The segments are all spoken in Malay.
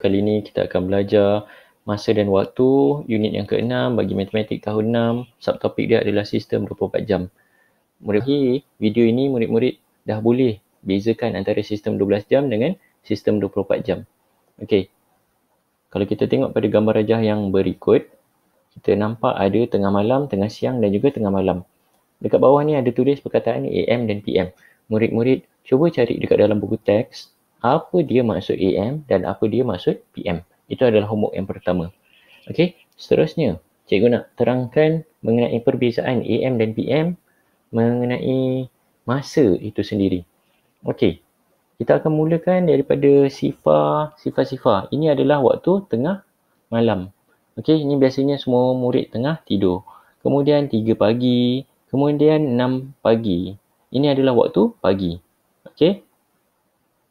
Kali ini kita akan belajar masa dan waktu unit yang ke-6 bagi matematik tahun 6. Subtopik dia adalah sistem 24 jam. Video ini murid-murid dah boleh bezakan antara sistem 12 jam dengan sistem 24 jam. Okey. Kalau kita tengok pada gambar rajah yang berikut, kita nampak ada tengah malam, tengah siang dan juga tengah malam. Dekat bawah ni ada tulis perkataan AM dan PM. Murid-murid cuba cari dekat dalam buku teks apa dia maksud AM dan apa dia maksud PM. Itu adalah homework yang pertama. Okey, seterusnya cikgu nak terangkan mengenai perbezaan AM dan PM mengenai masa itu sendiri. Okey, kita akan mulakan daripada sifar. Ini adalah waktu tengah malam. Okey, ini biasanya semua murid tengah tidur. Kemudian 3 pagi, kemudian 6 pagi. Ini adalah waktu pagi. Okey.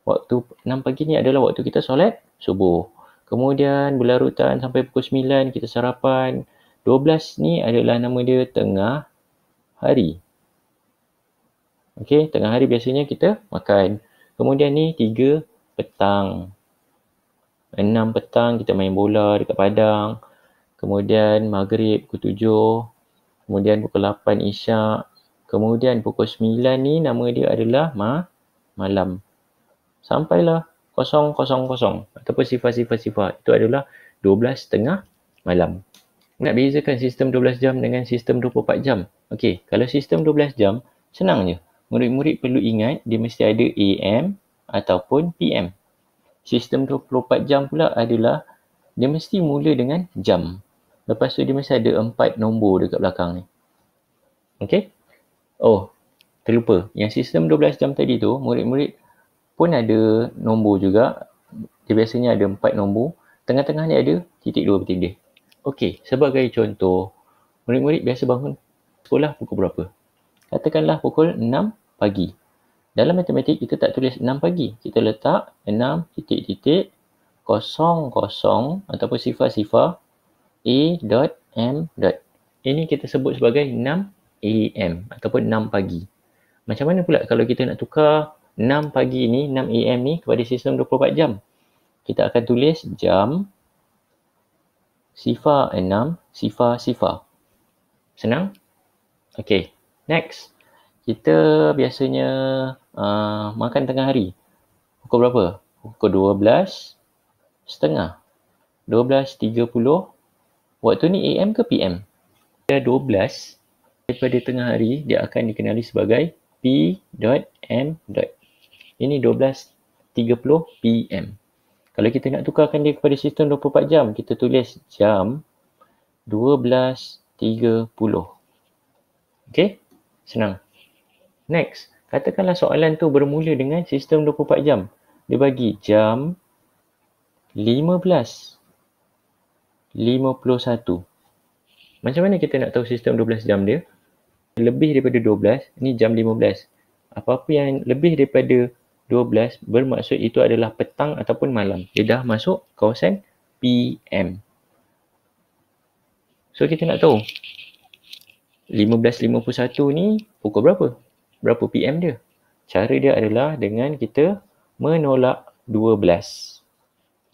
Waktu 6 pagi ni adalah waktu kita solat subuh. Kemudian berlarutan sampai pukul 9 kita sarapan. 12 ni adalah nama dia tengah hari. Okey, tengah hari biasanya kita makan. Kemudian ni 3 petang. 6 petang kita main bola dekat padang. Kemudian maghrib pukul 7. Kemudian pukul 8 isyak. Kemudian pukul 9 ni nama dia adalah malam. Sampailah 000 ataupun sifar. Itu adalah 12 tengah malam. Nak bezakan sistem 12 jam dengan sistem 24 jam. Okey, kalau sistem 12 jam, senang je. Murid-murid perlu ingat dia mesti ada AM ataupun PM. Sistem 24 jam pula adalah dia mesti mula dengan jam. Lepas tu dia mesti ada 4 nombor dekat belakang ni. Okey? Oh, terlupa. Yang sistem 12 jam tadi tu, murid-murid pun ada nombor juga. Dia biasanya ada 4 nombor. Tengah-tengah ni ada titik 2 bertindih. Okey, sebagai contoh, murid-murid biasa bangun sekolah pukul berapa? Katakanlah pukul 6 pagi. Dalam matematik kita tak tulis 6 pagi. Kita letak 6 titik-titik 00 ataupun sifar-sifar A.M. Ini kita sebut sebagai 6 AM ataupun 6 pagi. Macam mana pula kalau kita nak tukar 6 pagi ni, 6 AM ni kepada sistem 24 jam? Kita akan tulis jam, sifar 6, sifar. Senang? Okey, next. Kita biasanya makan tengah hari. Pukul berapa? Pukul 12.30. 12.30. Waktu ni AM ke PM? Dia 12 daripada tengah hari, dia akan dikenali sebagai P.M. Ini 12.30 PM. Kalau kita nak tukarkan dia kepada sistem 24 jam, kita tulis jam 12.30. Okey? Senang. Next, katakanlah soalan tu bermula dengan sistem 24 jam. Dia bagi jam 15.51. Macam mana kita nak tahu sistem 12 jam dia? Lebih daripada 12, ni jam 15. Apa-apa yang lebih daripada 12 bermaksud itu adalah petang ataupun malam. Dia dah masuk kawasan PM. So kita nak tahu 15.51 ni pukul berapa? Berapa PM dia? Cara dia adalah dengan kita menolak 12.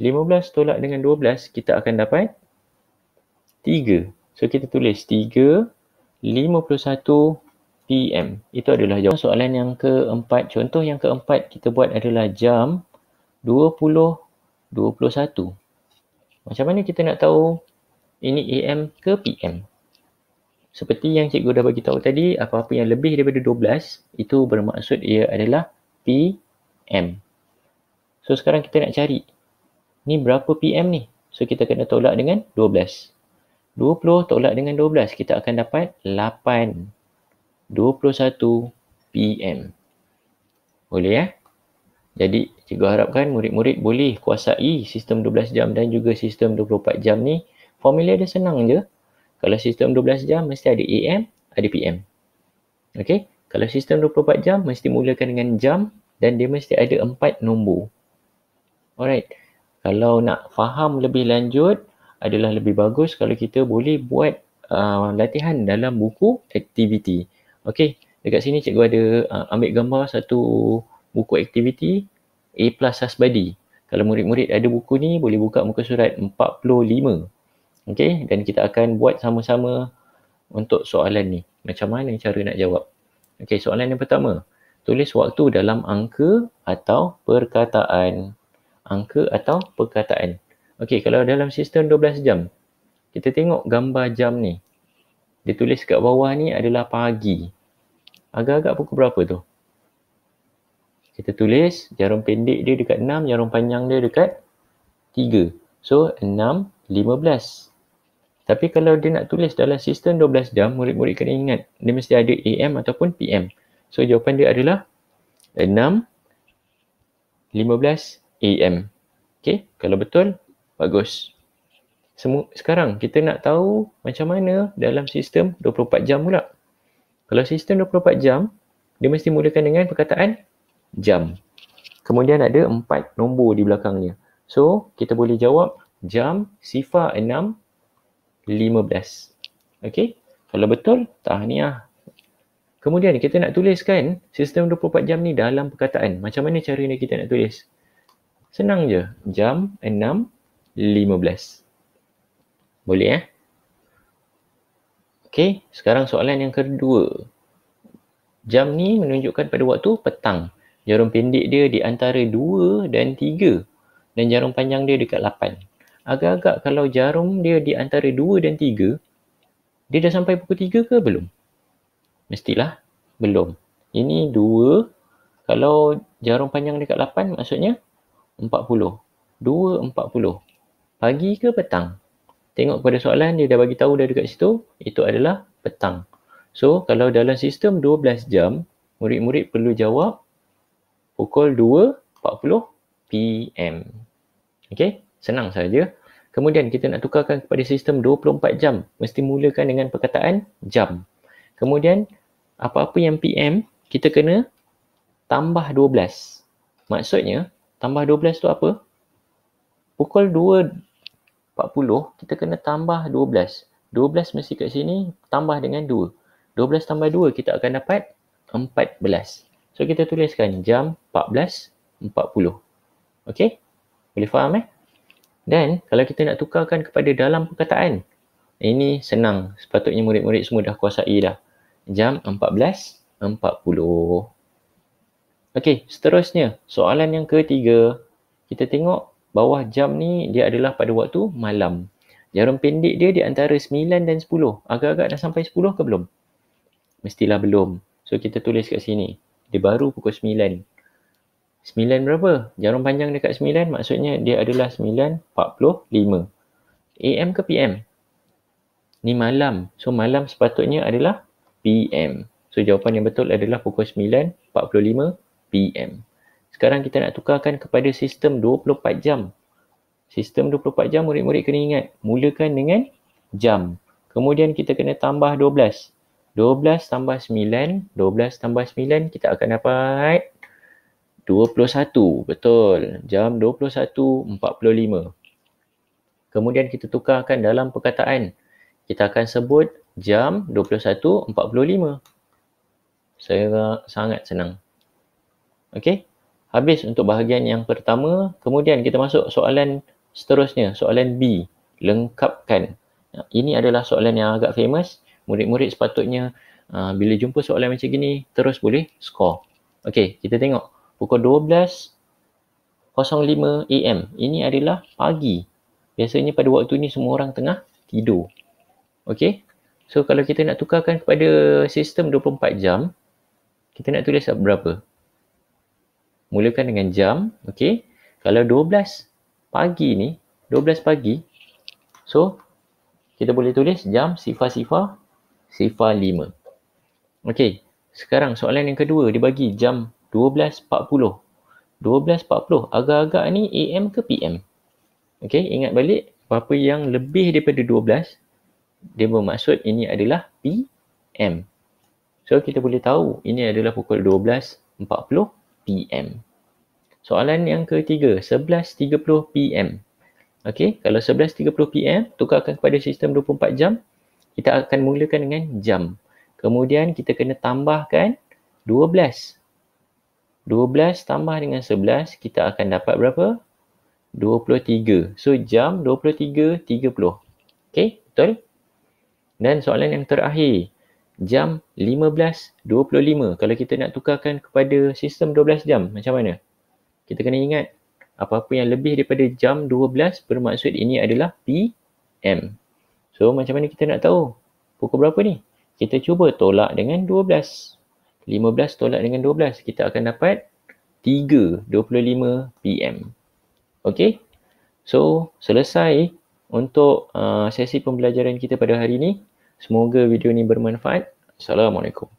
15 tolak dengan 12, kita akan dapat 3. So kita tulis 3.51 PM. Itu adalah jawapan. Soalan yang keempat, contoh yang keempat kita buat adalah jam 20.21. Macam mana kita nak tahu ini AM ke PM? Seperti yang cikgu dah bagi tahu tadi, apa-apa yang lebih daripada 12 itu bermaksud ia adalah PM. So sekarang kita nak cari ni berapa PM ni? So kita kena tolak dengan 12. 20 tolak dengan 12, kita akan dapat 8.21 PM. Boleh ya? Jadi cikgu harapkan murid-murid boleh kuasai sistem 12 jam dan juga sistem 24 jam ni. Formula dia senang je. Kalau sistem 12 jam mesti ada AM, ada PM. Okey? Kalau sistem 24 jam mesti mulakan dengan jam dan dia mesti ada 4 nombor. Alright. Kalau nak faham lebih lanjut, adalah lebih bagus kalau kita boleh buat latihan dalam buku aktiviti. Okey, dekat sini cikgu ada ambil gambar satu buku aktiviti A+ Hasbadi. Kalau murid-murid ada buku ni, boleh buka muka surat 45. Okey, dan kita akan buat sama-sama untuk soalan ni. Macam mana cara nak jawab? Okey, soalan yang pertama. Tulis waktu dalam angka atau perkataan. Angka atau perkataan. Okey, kalau dalam sistem 12 jam, kita tengok gambar jam ni. Dia tulis kat bawah ni adalah pagi. Agak-agak pukul berapa tu? Kita tulis jarum pendek dia dekat 6, jarum panjang dia dekat 3. So, 6:15. Tapi kalau dia nak tulis dalam sistem 12 jam, murid-murid kena ingat, dia mesti ada AM ataupun PM. So, jawapan dia adalah 6:15 AM. Okay, kalau betul, bagus. Sekarang kita nak tahu macam mana dalam sistem 24 jam pula. Kalau sistem 24 jam, dia mesti mulakan dengan perkataan jam. Kemudian ada 4 nombor di belakangnya. So, kita boleh jawab jam 06:15. Okey? Kalau betul, tahniah. Kemudian kita nak tuliskan sistem 24 jam ni dalam perkataan. Macam mana caranya kita nak tulis? Senang je. Jam 6:15. Boleh Okey, sekarang soalan yang kedua. Jam ni menunjukkan pada waktu petang. Jarum pendek dia di antara 2 dan 3. Dan jarum panjang dia dekat 8. Agak-agak kalau jarum dia di antara 2 dan 3, dia dah sampai pukul 3 ke belum? Mestilah belum. Ini 2. Kalau jarum panjang dekat 8, maksudnya 40. 2:40. Pagi ke petang? Tengok pada soalan, dia dah bagi tahu dah dekat situ, itu adalah petang. So, kalau dalam sistem 12 jam, murid-murid perlu jawab pukul 2:40 PM. Okey, senang saja. Kemudian kita nak tukarkan kepada sistem 24 jam, mesti mulakan dengan perkataan jam. Kemudian, apa-apa yang PM, kita kena tambah 12. Maksudnya, tambah 12 tu apa? Pukul 2:40, kita kena tambah 12. 12 mesti kat sini, tambah dengan 2. 12 tambah 2, kita akan dapat 14. So, kita tuliskan jam 14:40. Okey? Boleh faham Dan, kalau kita nak tukarkan kepada dalam perkataan, ini senang. Sepatutnya murid-murid semua dah kuasai dah. Jam 14:40. Okey, seterusnya, soalan yang ketiga. Kita tengok bawah jam ni dia adalah pada waktu malam. Jarum pendek dia di antara 9 dan 10. Agak-agak dah sampai 10 ke belum? Mestilah belum. So, kita tulis kat sini. Dia baru pukul 9. 9 berapa? Jarum panjang dekat 9, maksudnya dia adalah 9:45. AM ke PM? Ni malam. So, malam sepatutnya adalah PM. So, jawapan yang betul adalah pukul 9:45 PM. Sekarang kita nak tukarkan kepada sistem 24 jam. Sistem 24 jam, murid-murid kena ingat. Mulakan dengan jam. Kemudian kita kena tambah 12. 12 tambah 9. 12 tambah 9, kita akan dapat 21. Betul. Jam 21:45. Kemudian kita tukarkan dalam perkataan. Kita akan sebut jam 21:45. Sangat senang. Okey? Habis untuk bahagian yang pertama. Kemudian kita masuk soalan seterusnya. Soalan B. Lengkapkan. Ini adalah soalan yang agak famous. Murid-murid sepatutnya bila jumpa soalan macam gini, terus boleh score. Okey, kita tengok. Pukul 12:05 AM. Ini adalah pagi. Biasanya pada waktu ni semua orang tengah tidur. Okey? So, kalau kita nak tukarkan kepada sistem 24 jam, kita nak tulis berapa? Mulakan dengan jam. Okey? Kalau 12 pagi ni, 12 pagi. So, kita boleh tulis jam 00:05. Okey. Sekarang soalan yang kedua, dia bagi jam 12:40. 12:40. Agak-agak ni AM ke PM? Okey, ingat balik. Apa yang lebih daripada 12, dia bermaksud ini adalah PM. So, kita boleh tahu ini adalah pukul 12:40 PM. Soalan yang ketiga, 11:30 PM. Okey, kalau 11:30 PM, tukarkan kepada sistem 24 jam, kita akan mulakan dengan jam. Kemudian kita kena tambahkan 12. 12 tambah dengan 11, kita akan dapat berapa? 23. So, jam 23.30. Okay, betul? Dan soalan yang terakhir, jam 15.25. Kalau kita nak tukarkan kepada sistem 12 jam, macam mana? Kita kena ingat, apa-apa yang lebih daripada jam 12 bermaksud ini adalah PM. So, macam mana kita nak tahu? Pukul berapa ni? Kita cuba tolak dengan 12. 15 tolak dengan 12. Kita akan dapat 3.25 PM. Okay? So, selesai untuk sesi pembelajaran kita pada hari ini. Semoga video ini bermanfaat. Assalamualaikum.